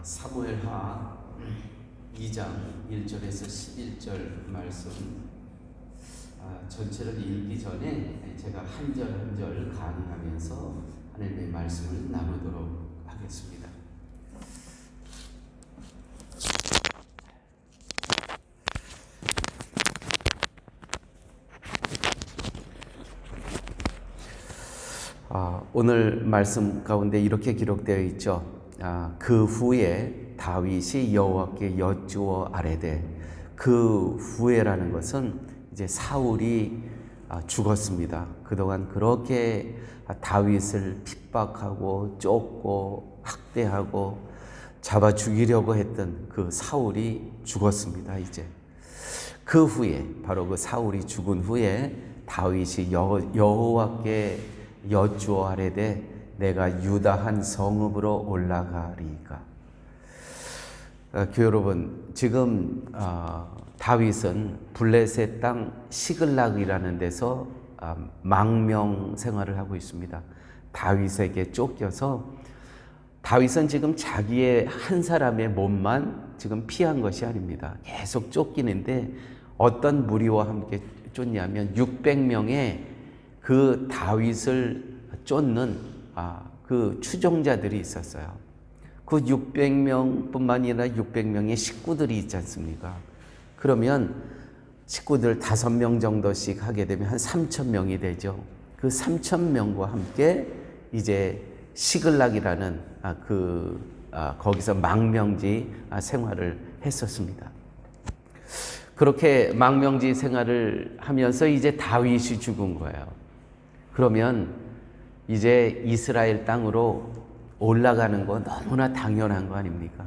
사무엘하 2장 1절에서 11절 말씀 전체를 읽기 전에 제가 한 절 한 절 강의하면서 하나님의 말씀을 나누도록 하겠습니다. 오늘 말씀 가운데 이렇게 기록되어 있죠. 그 후에 다윗이 여호와께 여쭈어 아뢰되, 그 후에라는 것은 이제 사울이 죽었습니다. 그동안 그렇게 다윗을 핍박하고 쫓고 학대하고 잡아 죽이려고 했던 그 사울이 죽었습니다. 이제 그 후에, 바로 그 사울이 죽은 후에 다윗이 여호와께 여쭈어 아뢰되 내가 유다 한 성읍으로 올라가리이까. 교회 여러분, 지금 다윗은 블레셋 땅 시글락이라는 데서 망명 생활을 하고 있습니다. 다윗에게 쫓겨서, 다윗은 지금 자기의 한 사람의 몸만 지금 피한 것이 아닙니다. 계속 쫓기는데 어떤 무리와 함께 쫓냐면 600명의 그 다윗을 쫓는 그 추종자들이 있었어요. 그 600명뿐만 아니라 600명의 식구들이 있지 않습니까? 그러면 식구들 5명 정도씩 하게 되면 한 3,000명이 되죠. 그 3,000명과 함께 이제 시글락이라는 거기서 망명지 생활을 했었습니다. 그렇게 망명지 생활을 하면서 이제 다윗이 죽은 거예요. 그러면 이제 이스라엘 땅으로 올라가는 거 너무나 당연한 거 아닙니까?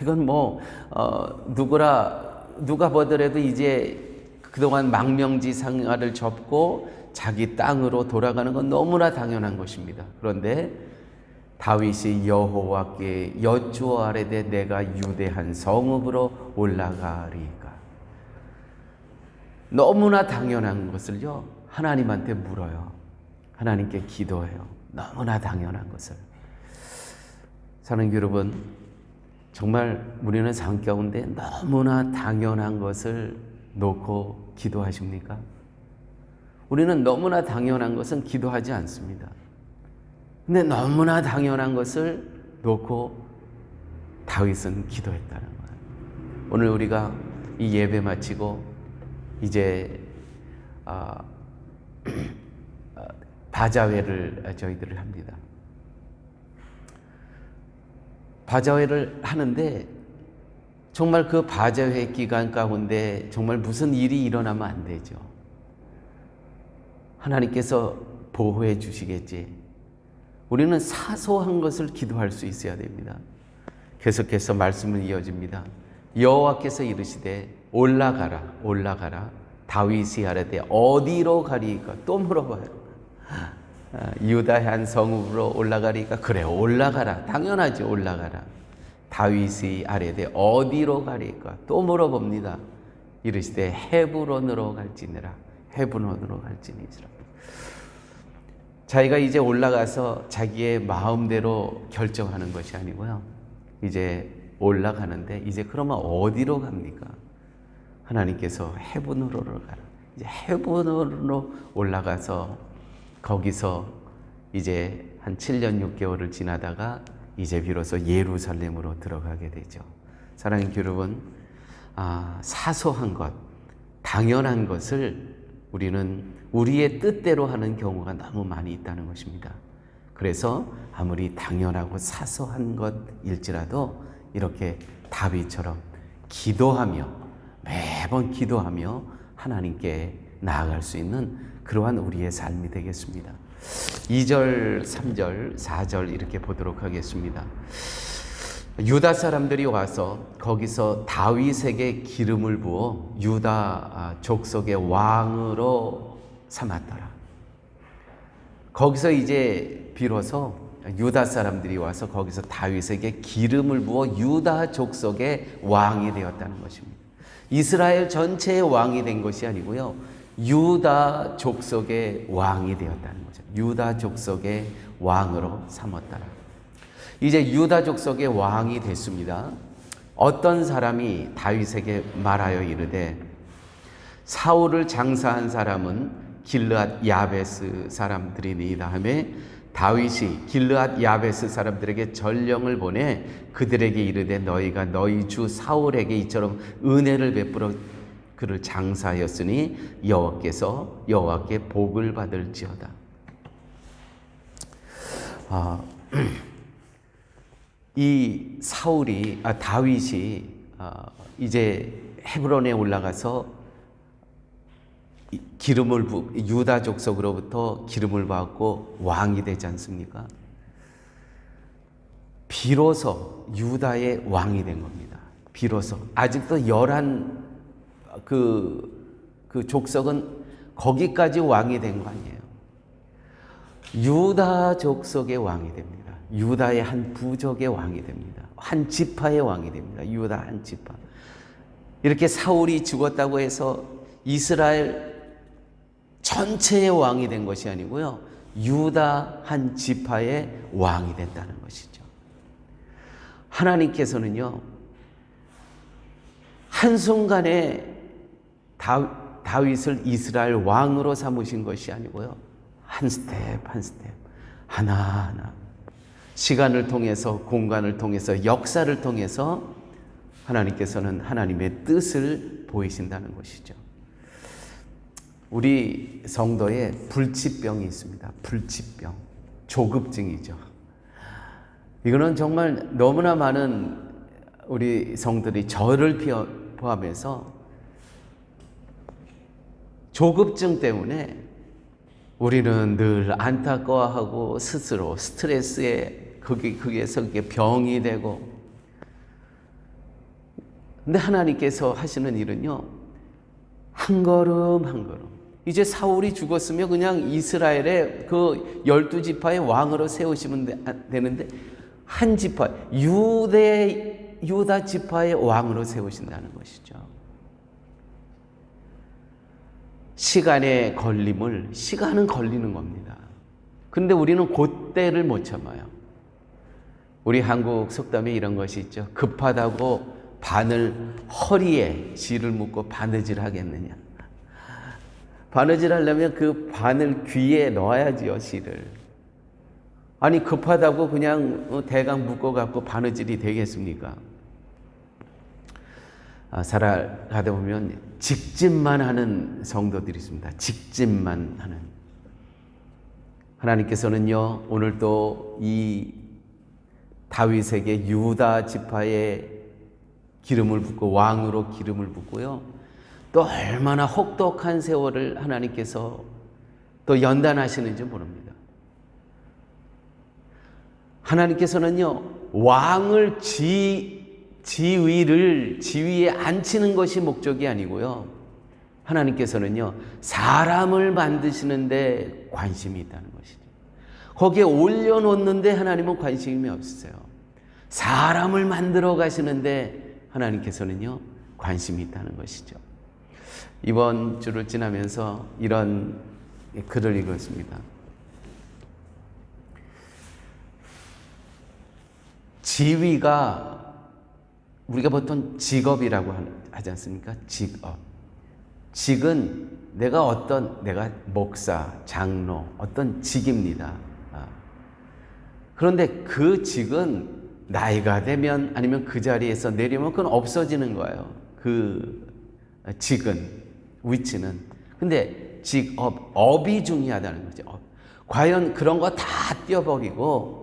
이건 누가 보더라도 이제 그동안 망명지 생활을 접고 자기 땅으로 돌아가는 건 너무나 당연한 것입니다. 그런데 다윗이 여호와께 여쭈어 아뢰되 내가 유대한 성읍으로 올라가리이까. 너무나 당연한 것을요, 하나님한테 물어요. 하나님께 기도해요. 너무나 당연한 것을. 사랑하는 여러분, 정말 우리는 삶 가운데 너무나 당연한 것을 놓고 기도하십니까? 우리는 너무나 당연한 것은 기도하지 않습니다. 근데 너무나 당연한 것을 놓고 다윗은 기도했다는 거예요. 오늘 우리가 이 예배 마치고 이제 바자회를 저희들을 합니다. 바자회를 하는데 정말 그 바자회 기간 가운데 정말 무슨 일이 일어나면 안 되죠. 하나님께서 보호해 주시겠지. 우리는 사소한 것을 기도할 수 있어야 됩니다. 계속해서 말씀을 이어집니다. 여호와께서 이르시되 올라가라 올라가라. 다윗이 아뢰되 어디로 가리이까? 또 물어봐요. 유다의 한 성읍으로 올라가리까? 그래, 올라가라. 당연하지, 올라가라. 다윗이 아뢰되 어디로 가리까? 또 물어봅니다. 이르시되 헤브론으로 갈지니라. 헤브론으로 갈지니라. 자기가 이제 올라가서 자기의 마음대로 결정하는 것이 아니고요, 이제 올라가는데 이제 그러면 어디로 갑니까? 하나님께서 헤브론으로 가라. 이제 헤브론으로 올라가서 거기서 이제 한 7년 6개월을 지나다가 이제 비로소 예루살렘으로 들어가게 되죠. 사랑하는 여러분, 사소한 것, 당연한 것을 우리는 우리의 뜻대로 하는 경우가 너무 많이 있다는 것입니다. 그래서 아무리 당연하고 사소한 것일지라도 이렇게 다윗처럼 기도하며, 매번 기도하며 하나님께 나아갈 수 있는 그러한 우리의 삶이 되겠습니다. 2절, 3절, 4절 이렇게 보도록 하겠습니다. 유다 사람들이 와서 거기서 다윗에게 기름을 부어 유다 족속의 왕으로 삼았더라. 거기서 이제 비로소 유다 사람들이 와서 거기서 다윗에게 기름을 부어 유다 족속의 왕이 되었다는 것입니다. 이스라엘 전체의 왕이 된 것이 아니고요, 유다 족속의 왕이 되었다는 거죠. 유다 족속의 왕으로 삼았더라. 이제 유다 족속의 왕이 됐습니다. 어떤 사람이 다윗에게 말하여 이르되 사울을 장사한 사람은 길르앗 야베스 사람들이니이다 하며 다윗이 길르앗 야베스 사람들에게 전령을 보내 그들에게 이르되 너희가 너희 주 사울에게 이처럼 은혜를 베풀어 그를 장사하였으니 여호와께 복을 받을지어다. 이 다윗이 이제 헤브론에 올라가서 유다 족속으로부터 기름을 받고 왕이 되지 않습니까? 비로소 유다의 왕이 된 겁니다. 비로소. 아직도 11 그 족속은 거기까지 왕이 된 거 아니에요. 유다 족속의 왕이 됩니다. 유다의 한 부족의 왕이 됩니다. 한 지파의 왕이 됩니다. 유다 한 지파. 이렇게 사울이 죽었다고 해서 이스라엘 전체의 왕이 된 것이 아니고요. 유다 한 지파의 왕이 된다는 것이죠. 하나님께서는요, 한순간에 다윗을 이스라엘 왕으로 삼으신 것이 아니고요. 한 스텝 한 스텝 하나하나 시간을 통해서 공간을 통해서 역사를 통해서 하나님께서는 하나님의 뜻을 보이신다는 것이죠. 우리 성도에 불치병이 있습니다. 불치병, 조급증이죠. 이거는 정말 너무나 많은 우리 성들이 저를 포함해서 조급증 때문에 우리는 늘 안타까워하고 스스로 스트레스에 거기에서 그게 병이 되고, 근데 하나님께서 하시는 일은요, 한 걸음 한 걸음. 이제 사울이 죽었으면 그냥 이스라엘의 그 12지파의 왕으로 세우시면 되는데 한 지파, 유다 지파의 왕으로 세우신다는 것이죠. 시간은 걸리는 겁니다. 근데 우리는 그때를 못 참아요. 우리 한국 속담에 이런 것이 있죠. 급하다고 허리에 실을 묶고 바느질 하겠느냐. 바느질 하려면 그 바늘 귀에 넣어야지요, 실을. 아니, 급하다고 그냥 대강 묶어갖고 바느질이 되겠습니까? 살아가다 보면 직진만 하는 성도들이 있습니다. 직진만 하는. 하나님께서는요, 오늘도 이 다윗에게 유다 지파의 기름을 붓고 왕으로 기름을 붓고요, 또 얼마나 혹독한 세월을 하나님께서 또 연단하시는지 모릅니다. 하나님께서는요, 왕을 지위에 앉히는 것이 목적이 아니고요, 하나님께서는요, 사람을 만드시는데 관심이 있다는 것이죠. 거기에 올려놓는데 하나님은 관심이 없으세요. 사람을 만들어 가시는데 하나님께서는요, 관심이 있다는 것이죠. 이번 주를 지나면서 이런 글을 읽었습니다. 지위가 우리가 보통 직업이라고 하지 않습니까? 직업. 직은 내가 목사, 장로, 어떤 직입니다. 그런데 그 직은 나이가 되면 아니면 그 자리에서 내리면 그건 없어지는 거예요. 그 직은, 위치는. 근데 업이 중요하다는 거죠. 과연 그런 거 다 떼어버리고,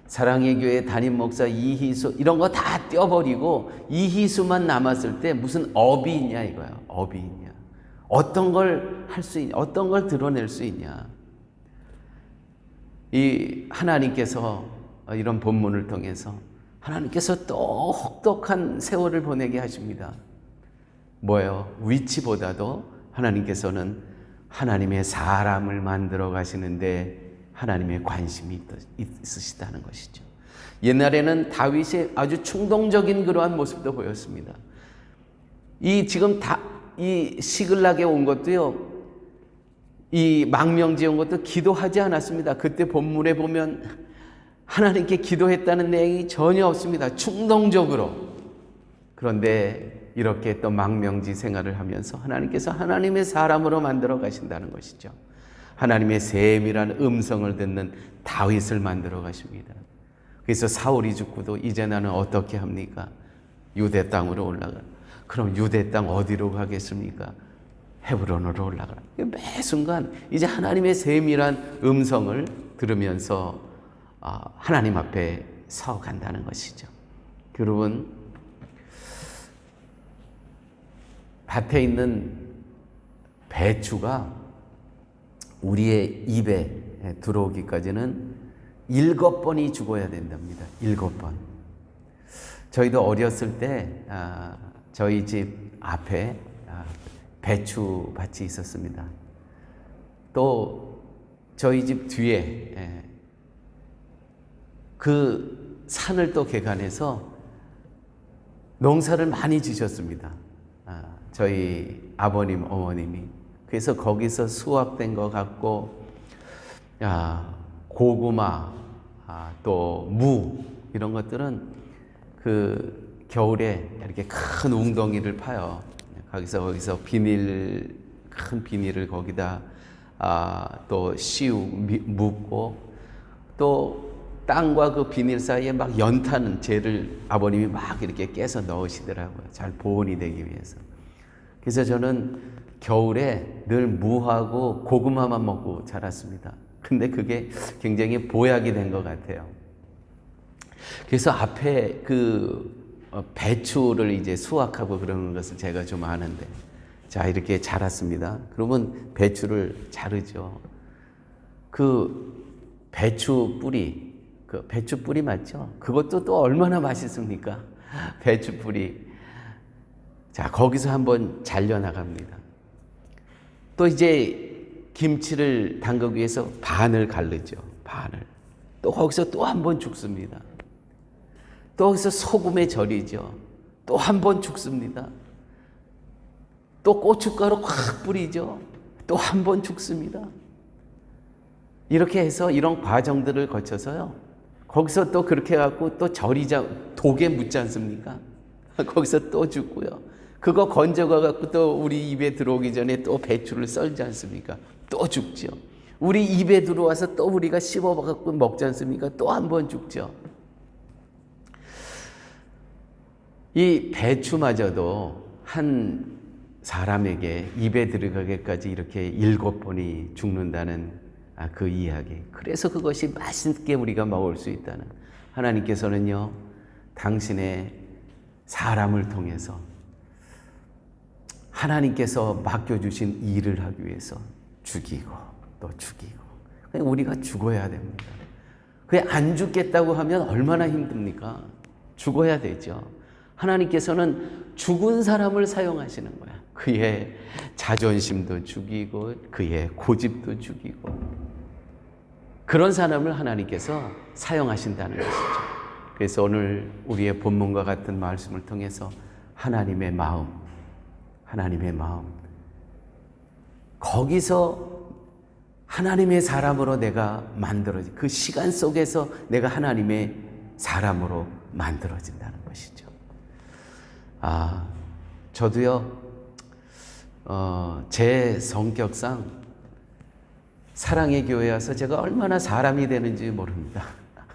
사랑의 교회 담임 목사 이희수 이런 거 다 떼어버리고 이희수만 남았을 때 무슨 업이 있냐 이거야. 업이 있냐. 어떤 걸 할 수 있냐. 어떤 걸 드러낼 수 있냐. 이 하나님께서 이런 본문을 통해서 하나님께서 또 혹독한 세월을 보내게 하십니다. 뭐예요? 위치보다도 하나님께서는 하나님의 사람을 만들어 가시는데 하나님의 관심이 있으시다는 것이죠. 옛날에는 다윗이 아주 충동적인 그러한 모습도 보였습니다. 이 시글락에 온 것도요, 이 망명지에 온 것도 기도하지 않았습니다. 그때 본문에 보면 하나님께 기도했다는 내용이 전혀 없습니다. 충동적으로. 그런데 이렇게 또 망명지 생활을 하면서 하나님께서 하나님의 사람으로 만들어 가신다는 것이죠. 하나님의 세밀한 음성을 듣는 다윗을 만들어 가십니다. 그래서 사울이 죽고도 이제 나는 어떻게 합니까? 유대 땅으로 올라가. 그럼 유대 땅 어디로 가겠습니까? 헤브론으로 올라가. 매 순간 이제 하나님의 세밀한 음성을 들으면서 하나님 앞에 서 간다는 것이죠. 여러분, 밭에 있는 배추가 우리의 입에 들어오기까지는 7번이 죽어야 된답니다. 7번. 저희도 어렸을 때 저희 집 앞에 배추밭이 있었습니다. 또 저희 집 뒤에 그 산을 또 개간해서 농사를 많이 지셨습니다. 저희 아버님, 어머님이. 그래서 거기서 수확된 것 같고, 고구마, 또 무, 이런 것들은 그 겨울에 이렇게 큰 웅덩이를 파요. 거기서 큰 비닐을 거기다 또 묶고, 또 땅과 그 비닐 사이에 막 연탄 재를 아버님이 막 이렇게 깨서 넣으시더라고요. 잘 보온이 되기 위해서. 그래서 저는 겨울에 늘 무하고 고구마만 먹고 자랐습니다. 근데 그게 굉장히 보약이 된 것 같아요. 그래서 앞에 그 배추를 이제 수확하고 그러는 것을 제가 좀 아는데, 자, 이렇게 자랐습니다. 그러면 배추를 자르죠. 그 배추 뿌리, 그 배추 뿌리 맞죠? 그것도 또 얼마나 맛있습니까? 배추 뿌리. 자, 거기서 한번 잘려나갑니다. 또 이제 김치를 담그기 위해서 반을 갈르죠. 반을. 또 거기서 또 한 번 죽습니다. 또 거기서 소금에 절이죠. 또 한 번 죽습니다. 또 고춧가루 확 뿌리죠. 또 한 번 죽습니다. 이렇게 해서 이런 과정들을 거쳐서요. 거기서 또 그렇게 해갖고 또 절이자, 독에 묻지 않습니까? 거기서 또 죽고요. 그거 건져가갖고 또 우리 입에 들어오기 전에 또 배추를 썰지 않습니까? 또 죽죠. 우리 입에 들어와서 또 우리가 씹어갖고 먹지 않습니까? 또 한 번 죽죠. 이 배추마저도 한 사람에게 입에 들어가기까지 이렇게 7번이 죽는다는 그 이야기. 그래서 그것이 맛있게 우리가 먹을 수 있다는. 하나님께서는요, 당신의 사람을 통해서 하나님께서 맡겨주신 일을 하기 위해서 죽이고 또 죽이고. 그냥 우리가 죽어야 됩니다. 그냥 안 죽겠다고 하면 얼마나 힘듭니까? 죽어야 되죠. 하나님께서는 죽은 사람을 사용하시는 거야. 그의 자존심도 죽이고 그의 고집도 죽이고, 그런 사람을 하나님께서 사용하신다는 것이죠. 그래서 오늘 우리의 본문과 같은 말씀을 통해서 하나님의 마음, 거기서 하나님의 사람으로 내가 만들어진 그 시간 속에서 내가 하나님의 사람으로 만들어진다는 것이죠. 저도요, 제 성격상 사랑의 교회에 와서 제가 얼마나 사람이 되는지 모릅니다.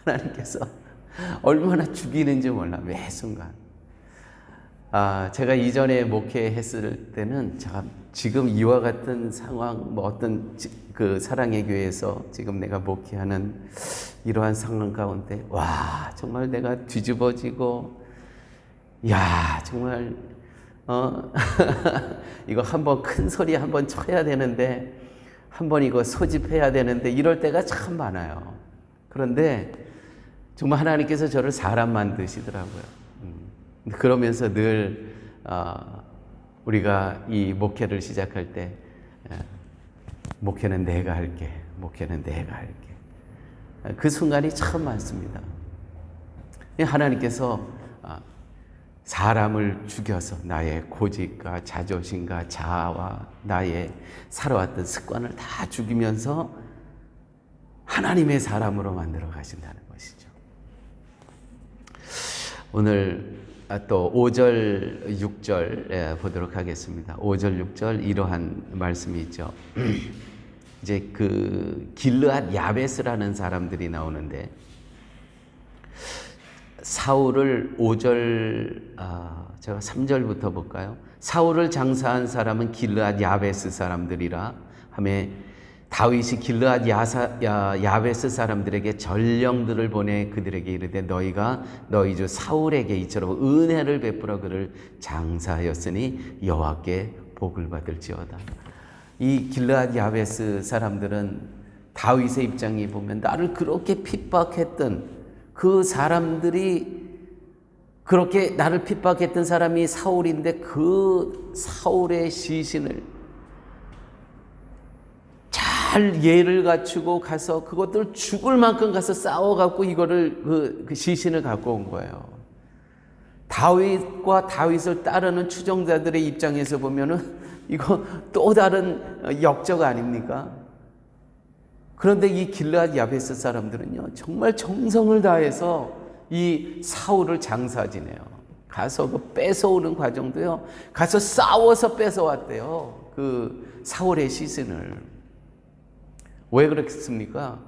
하나님께서 얼마나 죽이는지 몰라, 매 순간. 제가 이전에 목회했을 때는 제가 지금 이와 같은 상황, 어떤 그 사랑의 교회에서 지금 내가 목회하는 이러한 상황 가운데, 정말 내가 뒤집어지고, 정말, 이거 한번 큰 소리 한번 쳐야 되는데, 한번 이거 소집해야 되는데, 이럴 때가 참 많아요. 그런데 정말 하나님께서 저를 사람 만드시더라고요. 그러면서 늘 우리가 이 목회를 시작할 때 목회는 내가 할게, 목회는 내가 할게. 그 순간이 참 많습니다. 하나님께서 사람을 죽여서 나의 고집과 자존심과 자아와 나의 살아왔던 습관을 다 죽이면서 하나님의 사람으로 만들어 가신다는 것이죠. 오늘 또 5절, 6절 보도록 하겠습니다. 5절, 6절 이러한 말씀이 있죠. 이제 그 길르앗 야베스라는 사람들이 나오는데 사울을 5절, 제가 3절부터 볼까요? 사울을 장사한 사람은 길르앗 야베스 사람들이라 하며 다윗이 길르앗 야베스 사람들에게 전령들을 보내 그들에게 이르되 너희가 너희 주 사울에게 이처럼 은혜를 베풀어 그를 장사하였으니 여호와께 복을 받을지어다. 이 길르앗 야베스 사람들은 다윗의 입장에 보면 나를 그렇게 핍박했던 그 사람들이, 그렇게 나를 핍박했던 사람이 사울인데 그 사울의 시신을 잘 예를 갖추고 가서 그것들 죽을 만큼 가서 싸워갖고 이거를 그 시신을 갖고 온 거예요. 다윗과 다윗을 따르는 추종자들의 입장에서 보면은 이거 또 다른 역적 아닙니까? 그런데 이 길르앗 야베스 사람들은요, 정말 정성을 다해서 이 사울을 장사지내요. 가서 그 뺏어오는 과정도요, 가서 싸워서 뺏어왔대요. 그 사울의 시신을. 왜 그렇습니까?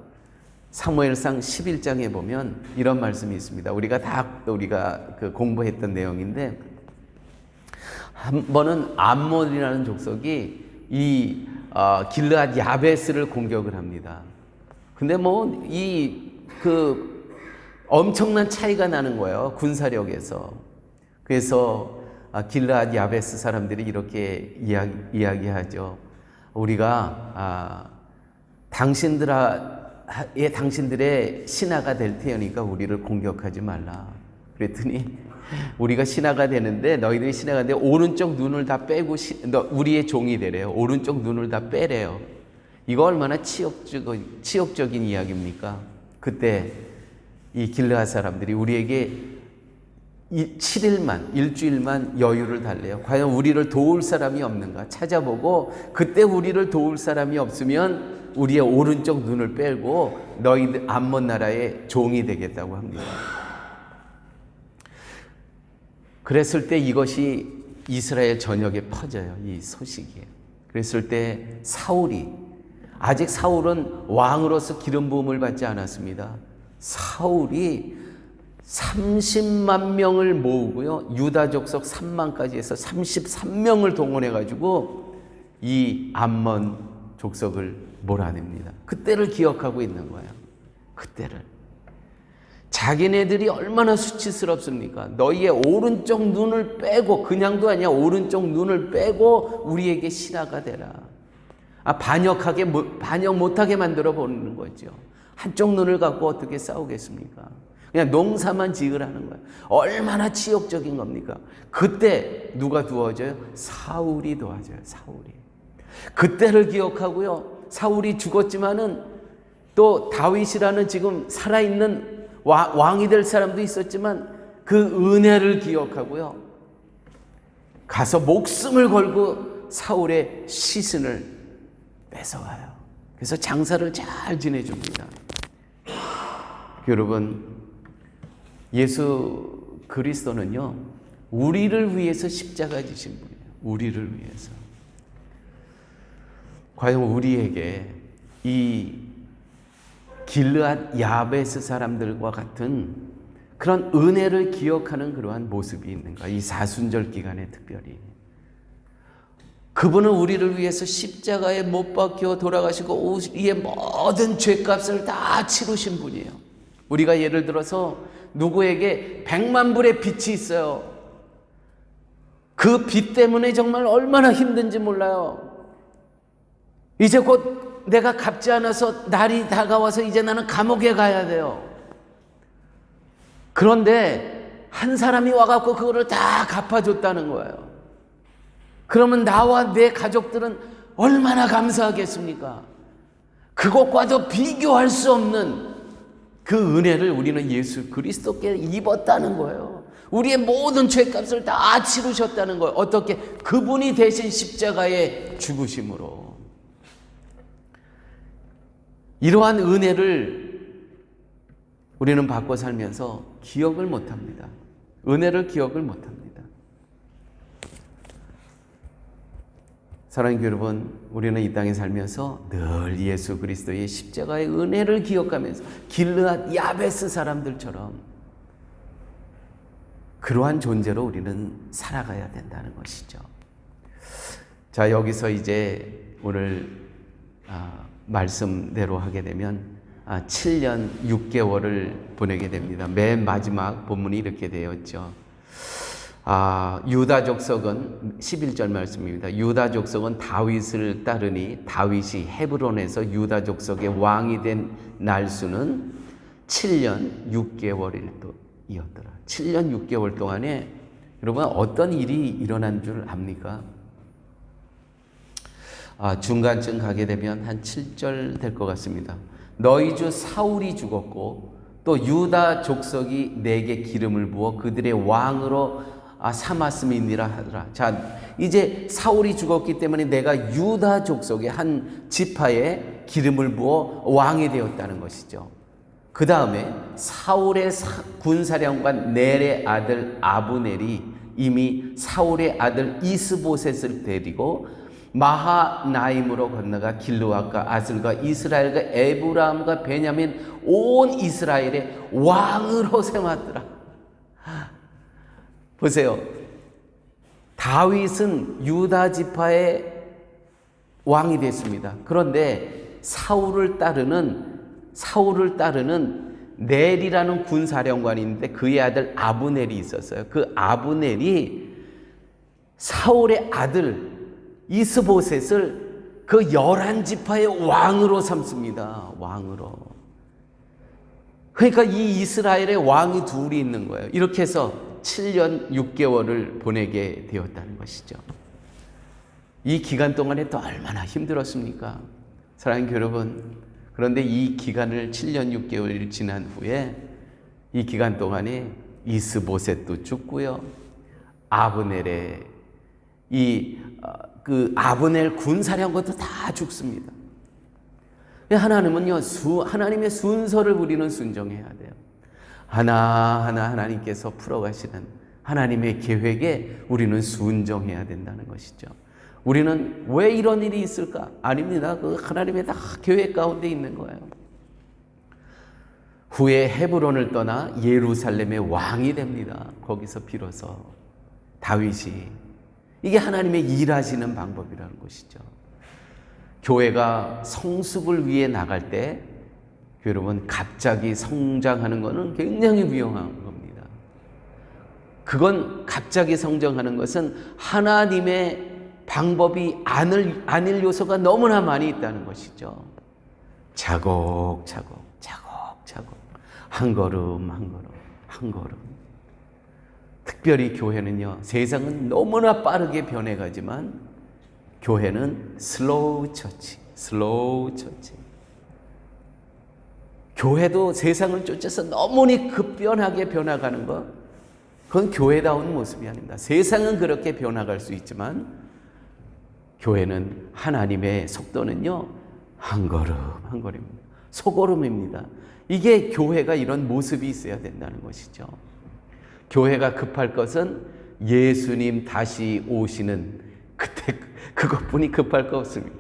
사무엘상 11장에 보면 이런 말씀이 있습니다. 우리가 그 공부했던 내용인데, 한 번은 암몬이라는 족속이 이 길르앗 야베스를 공격을 합니다. 근데 그 엄청난 차이가 나는 거예요, 군사력에서. 그래서 길르앗 야베스 사람들이 이렇게 이야기하죠. 우리가 당신들의 신하가 될 테니까 우리를 공격하지 말라. 그랬더니 우리가 신하가 되는데, 너희들이 신하가 되는데 오른쪽 눈을 다 빼고 우리의 종이 되래요. 오른쪽 눈을 다 빼래요. 이거 얼마나 치욕적인 이야기입니까? 그때 이 길르앗 사람들이 우리에게 7일만, 일주일만 여유를 달래요. 과연 우리를 도울 사람이 없는가 찾아보고, 그때 우리를 도울 사람이 없으면 우리의 오른쪽 눈을 빼고 너희들 암몬 나라의 종이 되겠다고 합니다. 그랬을 때 이것이 이스라엘 전역에 퍼져요, 이 소식이. 그랬을 때 아직 사울은 왕으로서 기름 부음을 받지 않았습니다. 사울이 30만 명을 모으고요, 유다 족속 3만까지 해서 33명을 동원해 가지고 이 암몬 족속을 몰아냅니다. 그때를 기억하고 있는 거예요. 그때를. 자기네들이 얼마나 수치스럽습니까? 너희의 오른쪽 눈을 빼고, 그냥도 아니야, 오른쪽 눈을 빼고 우리에게 신하가 되라. 반역 못하게 만들어 보는 거죠. 한쪽 눈을 갖고 어떻게 싸우겠습니까? 그냥 농사만 지으라는 거예요. 얼마나 치욕적인 겁니까? 그때 누가 도와줘요? 사울이 도와줘요. 사울이. 그때를 기억하고요, 사울이 죽었지만은 또 다윗이라는 지금 살아있는 왕이 될 사람도 있었지만 그 은혜를 기억하고요, 가서 목숨을 걸고 사울의 시신을 뺏어와요. 그래서 장사를 잘 지내줍니다. 여러분, 예수 그리스도는요, 우리를 위해서 십자가 지신 분이에요. 우리를 위해서. 과연 우리에게 이 길르앗 야베스 사람들과 같은 그런 은혜를 기억하는 그러한 모습이 있는가? 이 사순절 기간에 특별히. 그분은 우리를 위해서 십자가에 못 박혀 돌아가시고 우리의 모든 죄값을 다 치르신 분이에요. 우리가 예를 들어서 누구에게 100만 불의 빚이 있어요. 그 빚 때문에 정말 얼마나 힘든지 몰라요. 이제 곧 내가 갚지 않아서 날이 다가와서 이제 나는 감옥에 가야 돼요. 그런데 한 사람이 와갖고 그거를 다 갚아줬다는 거예요. 그러면 나와 내 가족들은 얼마나 감사하겠습니까? 그것과도 비교할 수 없는 그 은혜를 우리는 예수 그리스도께 입었다는 거예요. 우리의 모든 죄값을 다 치르셨다는 거예요. 어떻게? 그분이 대신 십자가에 죽으심으로. 이러한 은혜를 우리는 받고 살면서 기억을 못합니다. 은혜를 기억을 못합니다. 사랑하는 여러분, 우리는 이 땅에 살면서 늘 예수 그리스도의 십자가의 은혜를 기억하면서 길르앗 야베스 사람들처럼 그러한 존재로 우리는 살아가야 된다는 것이죠. 자, 여기서 이제 오늘 말씀대로 하게 되면 7년 6개월을 보내게 됩니다. 맨 마지막 본문이 이렇게 되어 있죠. 유다 족속은 11절 말씀입니다. 유다 족속은 다윗을 따르니 다윗이 헤브론에서 유다 족속의 왕이 된 날수는 7년 6개월이었더라. 7년 6개월 동안에 여러분 어떤 일이 일어난 줄 압니까? 중간쯤 가게 되면 한 7절 될 것 같습니다. 너희 주 사울이 죽었고 또 유다 족속이 내게 기름을 부어 그들의 왕으로 삼았음이니라 하더라. 자, 이제 사울이 죽었기 때문에 내가 유다 족속의 한 지파에 기름을 부어 왕이 되었다는 것이죠. 그 다음에 사울의 군사령관 넬의 아들 아브넬이 이미 사울의 아들 이스보셋을 데리고 마하나임으로 건너가 길르앗과 아슬과 이스라엘과 에브라임과 베냐민 온 이스라엘의 왕으로 세웠더라. 보세요. 다윗은 유다 지파의 왕이 됐습니다. 그런데 사울을 따르는 넬이라는 군사령관이 있는데 그의 아들 아브넬이 있었어요. 그 아브넬이 사울의 아들 이스보셋을 그 11지파의 왕으로 삼습니다. 왕으로. 그러니까 이 이스라엘의 왕이 둘이 있는 거예요. 이렇게 해서 7년 6개월을 보내게 되었다는 것이죠. 이 기간 동안에 또 얼마나 힘들었습니까? 사랑하는 여러분, 그런데 이 기간을 7년 6개월이 지난 후에 이 기간 동안에 이스보셋도 죽고요. 아브넬의 아브넬 군사령관도 다 죽습니다. 하나님은요, 하나님의 순서를 우리는 순종해야 돼요. 하나하나 하나님께서 풀어가시는 하나님의 계획에 우리는 순종해야 된다는 것이죠. 우리는 왜 이런 일이 있을까? 아닙니다. 그 하나님의 다 계획 가운데 있는 거예요. 후에 헤브론을 떠나 예루살렘의 왕이 됩니다. 거기서 비로소 다윗이, 이게 하나님의 일하시는 방법이라는 것이죠. 교회가 성숙을 위해 나갈 때 여러분 갑자기 성장하는 것은 굉장히 위험한 겁니다. 그건 갑자기 성장하는 것은 하나님의 방법이 아닐 요소가 너무나 많이 있다는 것이죠. 차곡차곡 한 걸음 한 걸음. 특별히 교회는요, 세상은 너무나 빠르게 변해가지만 교회는 슬로우 처치. 교회도 세상을 쫓아서 너무나 급변하게 변화가는 것, 그건 교회다운 모습이 아닙니다. 세상은 그렇게 변화갈 수 있지만 교회는 하나님의 속도는요, 한 걸음 한 걸음입니다. 소걸음입니다. 이게 교회가 이런 모습이 있어야 된다는 것이죠. 교회가 급할 것은 예수님 다시 오시는 그때 그것뿐이 급할 거 없습니다.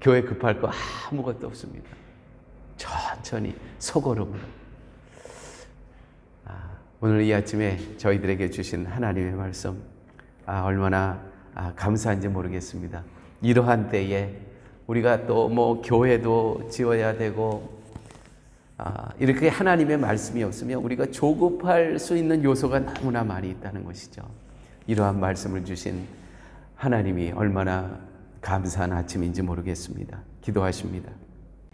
교회 급할 거 아무것도 없습니다. 천천히 소걸음으로. 오늘 이 아침에 저희들에게 주신 하나님의 말씀, 얼마나 감사한지 모르겠습니다. 이러한 때에 우리가 또 교회도 지어야 되고, 이렇게 하나님의 말씀이 없으면 우리가 조급할 수 있는 요소가 너무나 많이 있다는 것이죠. 이러한 말씀을 주신 하나님이 얼마나 감사한 아침인지 모르겠습니다. 기도하십니다.